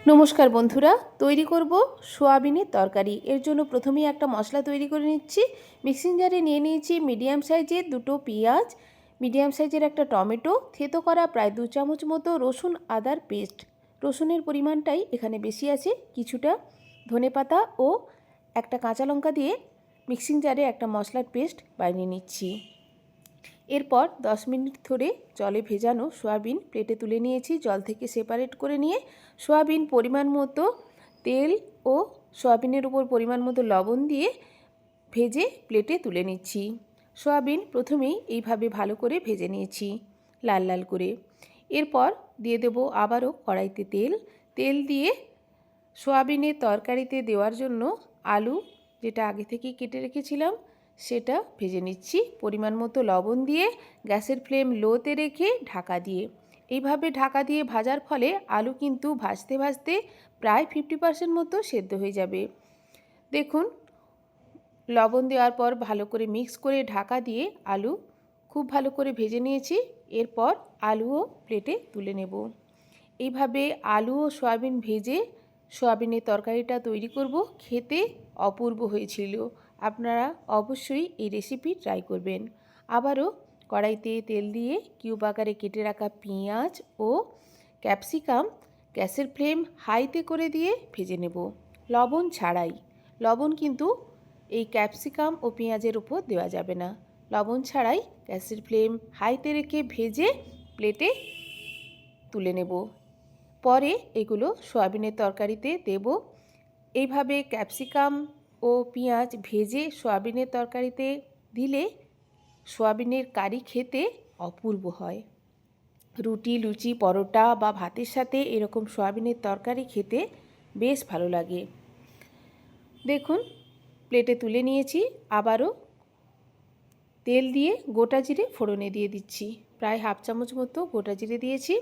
নমস্কার বন্ধুরা, তৈরি করব সোয়াবিনের তরকারি। এর জন্য প্রথমেই একটা মশলা তৈরি করে নিচ্ছি। মিক্সিং জারে নিয়ে নিয়েছি মিডিয়াম সাইজের দুটো পেঁয়াজ, মিডিয়াম সাইজের একটা টমেটো, থেতো করা প্রায় 2 চামচ মতো রসুন আদার পেস্ট। রসুনের পরিমাণটাই এখানে বেশি আছে। কিছুটা ধনেপাতা ও একটা কাঁচা লঙ্কা দিয়ে মিক্সিং জারে একটা মশলার পেস্ট বানিয়ে নিচ্ছি। এরপর 10 মিনিট ধরে জলে ভেজানো সয়াবিন প্লেটে তুলে নিয়েছি। জল থেকে সেপারেট করে নিয়ে সয়াবিন পরিমাণ মতো তেল ও সয়াবিনের উপর পরিমাণ মতো লবণ দিয়ে ভেজে প্লেটে তুলে নিচ্ছি। সয়াবিন প্রথমেই এইভাবে ভালো করে ভেজে নিয়েছি লাল লাল করে। এরপর দিয়ে দেব আবারও কড়াইতে তেল দিয়ে সয়াবিনের তরকারিতে দেওয়ার জন্য আলু, যেটা আগে থেকেই কেটে রেখেছিলাম, সেটা ভেজে নিচ্ছি পরিমাণ মতো লবণ দিয়ে। গ্যাসের ফ্লেম লোতে রেখে ঢাকা দিয়ে, এইভাবে ঢাকা দিয়ে ভাজার ফলে আলু কিন্তু ভাজতে ভাজতে প্রায় 50% মতো সেদ্ধ হয়ে যাবে। দেখুন, লবণ দেওয়ার পর ভালো করে মিক্স করে ঢাকা দিয়ে আলু খুব ভালো করে ভেজে নিয়েছি। এরপর আলুও প্লেটে তুলে নেব। এইভাবে আলু ও সয়াবিন ভেজে সয়াবিনের তরকারিটা তৈরি করব। খেতে অপূর্ব হয়েছিল। আপনারা অবশ্যই এই রেসিপি ট্রাই করবেন। আবারও কড়াইতে তেল দিয়ে কিউব আকারে কেটে রাখা পেঁয়াজ ও ক্যাপসিকাম গ্যাসের ফ্লেম হাইতে করে দিয়ে ভেজে নেব, লবণ ছাড়াই। লবণ কিন্তু এই ক্যাপসিকাম ও পেঁয়াজের উপর দেওয়া যাবে না। লবণ ছাড়াই গ্যাসের ফ্লেম হাইতে রেখে ভেজে প্লেটে তুলে নেব। পরে এগুলো সয়াবিনের তরকারিতে দেব। এইভাবে ক্যাপসিকাম ও পেঁয়াজ ভেজে সয়াবিনের তরকারিতে দিলে সয়াবিনের কারি খেতে অপূর্ব হয়। রুটি, লুচি, পরোটা বা ভাতের সাথে এরকম সয়াবিনের তরকারি খেতে বেশ ভালো লাগে। দেখুন, প্লেটে তুলে নিয়েছি। আবারও তেল দিয়ে গোটা জিরে ফোড়নে দিয়ে দিচ্ছি। প্রায় হাফ চামচ মতো গোটা জিরে দিয়েছি।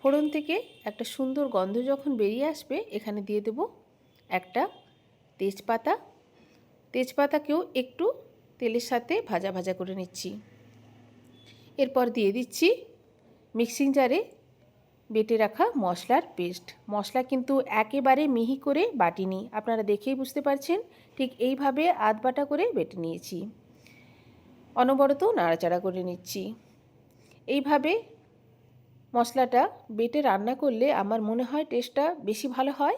ফোড়ন থেকে একটা সুন্দর গন্ধ যখন বেরিয়ে আসবে, এখানে দিয়ে দেব একটা তেজপাতা। তেজপাতাকেও একটু তেলের সাথে ভাজা ভাজা করে নিচ্ছি। এরপর দিয়ে দিচ্ছি মিক্সিং জারে বেটে রাখা মশলার পেস্ট। মশলা কিন্তু একেবারে মিহি করে বাটিনি, আপনারা দেখেই বুঝতে পারছেন। ঠিক এইভাবে আধ বাটা করে বেটে নিয়েছি। অনবরত নাড়াচাড়া করে নিচ্ছি। এইভাবে মশলাটা বেটে রান্না করলে আমার মনে হয় টেস্টটা বেশি ভালো হয়।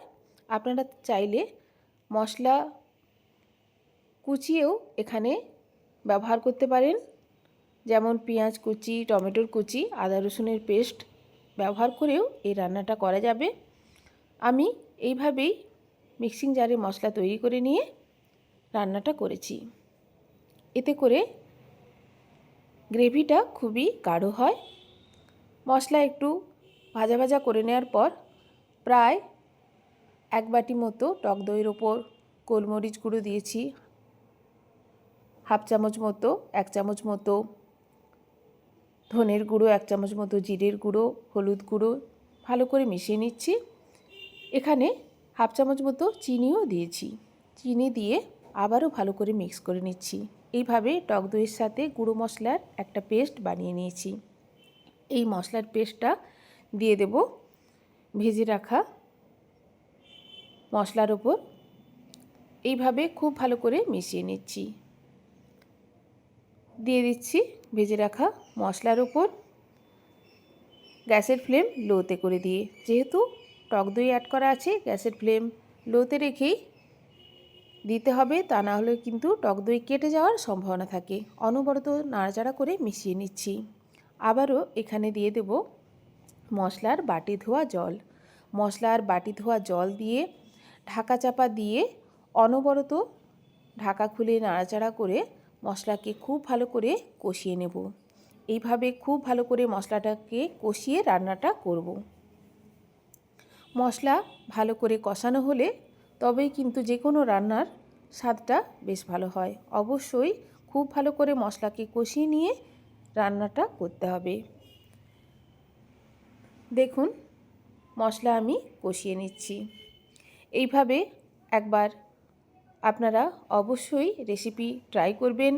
আপনারা চাইলে মশলা কুচিয়েও এখানে ব্যবহার করতে পারেন, যেমন পেঁয়াজ কুচি, টমেটোর কুচি, আদা রসুনের পেস্ট ব্যবহার করেও এই রান্নাটা করা যাবে। আমি এইভাবেই মিক্সিং জারে মশলা তৈরি করে নিয়ে রান্নাটা করেছি। এতে করে গ্রেভিটা খুবই গাঢ় হয়। মশলা একটু ভাজা ভাজা করে নেওয়ার পর প্রায় 1 বাটি মতো টক দইয়ের ওপর গোলমরিচ গুঁড়ো দিয়েছি, হাফ চামচ মতো 1 চামচ মতো ধনের গুঁড়ো, 1 চামচ মতো জিরের গুঁড়ো, হলুদ গুঁড়ো ভালো করে মিশিয়ে নিচ্ছি। এখানে হাফ চামচ মতো চিনিও দিয়েছি। চিনি দিয়ে আবারও ভালো করে মিক্স করে নিচ্ছি। এইভাবে টক দইয়ের সাথে গুঁড়ো মশলার একটা পেস্ট বানিয়ে নিয়েছি। এই মশলার পেস্টটা দিয়ে দেব ভেজে রাখা মশলার ওপর। এইভাবে খুব ভালো করে মিশিয়ে নিচ্ছি। দিয়ে দিচ্ছি ভেজে রাখা মশলার ওপর গ্যাসের ফ্লেম লোতে করে দিয়ে। যেহেতু টক দই অ্যাড করা আছে, গ্যাসের ফ্লেম লোতে রেখেই দিতে হবে, তা না হলে কিন্তু টক দই কেটে যাওয়ার সম্ভাবনা থাকে। অনবরত নাড়াচাড়া করে মিশিয়ে নিচ্ছি। আবারও এখানে দিয়ে দেব মশলার বাটি ধোয়া জল। মশলার বাটি ধোয়া জল দিয়ে ঢাকা চাপা দিয়ে অনবরত ঢাকা খুলে নাড়াচাড়া করে মশলাকে খুব ভালো করে কষিয়ে নেব। এইভাবে খুব ভালো করে মশলাটাকে কষিয়ে রান্নাটা করব। মশলা ভালো করে কষানো হলে তবেই কিন্তু যে কোনো রান্নার স্বাদটা বেশ ভালো হয়। অবশ্যই খুব ভালো করে মশলাকে কষিয়ে নিয়ে রান্নাটা করতে হবে। দেখুন, মশলা আমি কষিয়ে নিচ্ছি। এইভাবে একবার আপনারা অবশ্যই রেসিপি ট্রাই করবেন।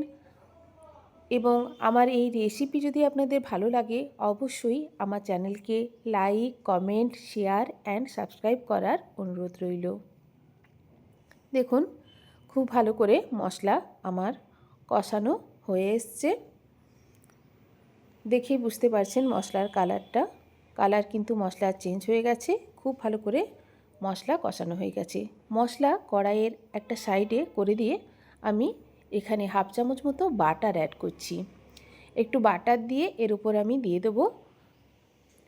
এবং আমার এই রেসিপি যদি আপনাদের ভালো লাগে অবশ্যই আমার চ্যানেলকে like, comment, share and subscribe করার অনুরোধ রইল। দেখুন খুব ভালো করে মশলা আমার কষানো হয়ে এসছে। দেখেই বুঝতে পারছেন মশলার কালার কিন্তু মশলার চেঞ্জ হয়ে গেছে। খুব ভালো করে মশলা কষানো হয়ে গেছে। মশলা কড়াইয়ের একটা সাইডে করে দিয়ে আমি এখানে হাফ চামচ মতো বাটার অ্যাড করছি। একটু বাটার দিয়ে এর উপর আমি দিয়ে দেবো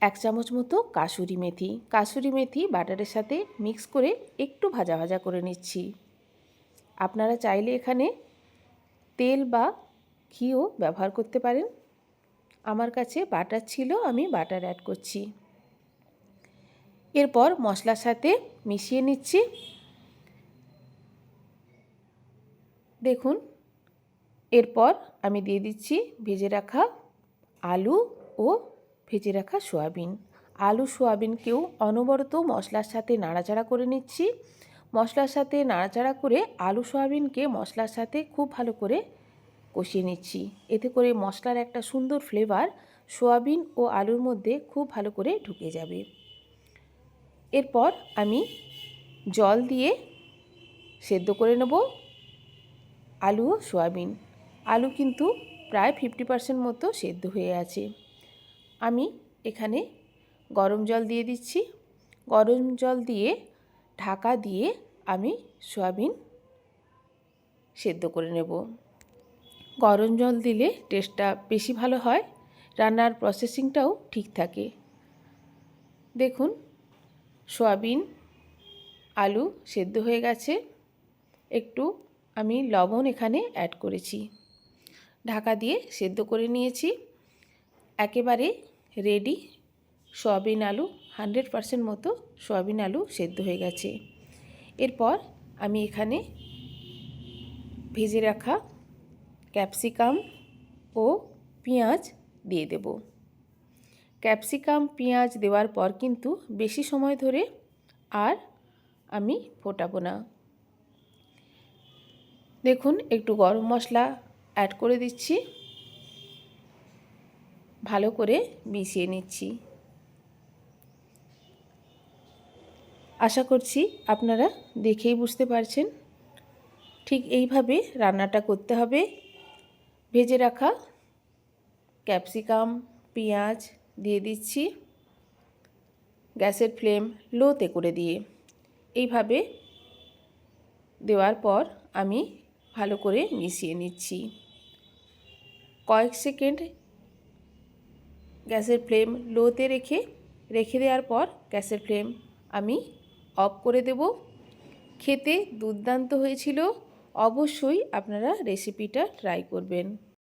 1 চামচ মতো কাসুরি মেথি। কাসুরি মেথি বাটারের সাথে মিক্স করে একটু ভাজা ভাজা করে নিচ্ছি। আপনারা চাইলে এখানে তেল বা ঘিও ব্যবহার করতে পারেন। আমার কাছে বাটার ছিল, আমি বাটার অ্যাড করছি। এরপর মশলার সাথে মিশিয়ে নিচ্ছি। দেখুন এরপর আমি দিয়ে দিচ্ছি ভেজে রাখা আলু ও ভেজে রাখা সয়াবিন। আলু সয়াবিনকেও অনবরত মশলার সাথে নাড়াচাড়া করে নিচ্ছি। মশলার সাথে নাড়াচাড়া করে আলু সয়াবিনকে মশলার সাথে খুব ভালো করে কষিয়ে নিচ্ছি। এতে করে মশলার একটা সুন্দর ফ্লেভার সয়াবিন ও আলুর মধ্যে খুব ভালো করে ঢুকে যাবে। এরপর আমি জল দিয়ে সেদ্ধ করে নেব আলু ও সয়াবিন। আলু কিন্তু প্রায় 50% মতো সেদ্ধ হয়ে আছে। আমি এখানে গরম জল দিয়ে দিচ্ছি। গরম জল দিয়ে ঢাকা দিয়ে আমি সয়াবিন সেদ্ধ করে নেব। গরম জল দিলে টেস্টটা বেশি ভালো হয়, রান্নার প্রসেসিংটাও ঠিক থাকে। দেখুন সয়াবিন আলু সেদ্ধ হয়ে গেছে। একটু আমি লবণ এখানে অ্যাড করেছি। ঢাকা দিয়ে সেদ্ধ করে নিয়েছি। একেবারে রেডি সয়াবিন আলু 100% মতো সয়াবিন আলু সেদ্ধ হয়ে গেছে। এরপর আমি এখানে ভেজে রাখা ক্যাপসিকাম ও পেঁয়াজ দিয়ে দেব। ক্যাপসিকাম পেঁয়াজ দেওয়ার পর কিন্তু বেশি সময় ধরে আর আমি ফোটাবো না। দেখুন একটু গরম মশলা অ্যাড করে দিচ্ছি, ভালো করে মিশিয়ে নিচ্ছি। আশা করছি আপনারা দেখেই বুঝতে পারছেন ঠিক এইভাবে রান্নাটা করতে হবে। ভেজে রাখা ক্যাপসিকাম পেঁয়াজ দিয়ে দিচ্ছি গ্যাসের ফ্লেম লোতে করে দিয়ে। এইভাবে দেওয়ার পর আমি ভালো করে মিশিয়ে নিচ্ছি। কয়েক সেকেন্ড গ্যাসের ফ্লেম লোতে রেখে দেওয়ার পর গ্যাসের ফ্লেম আমি অফ করে দেব। খেতে দুর্দান্ত হয়েছিল। অবশ্যই আপনারা রেসিপিটা ট্রাই করবেন।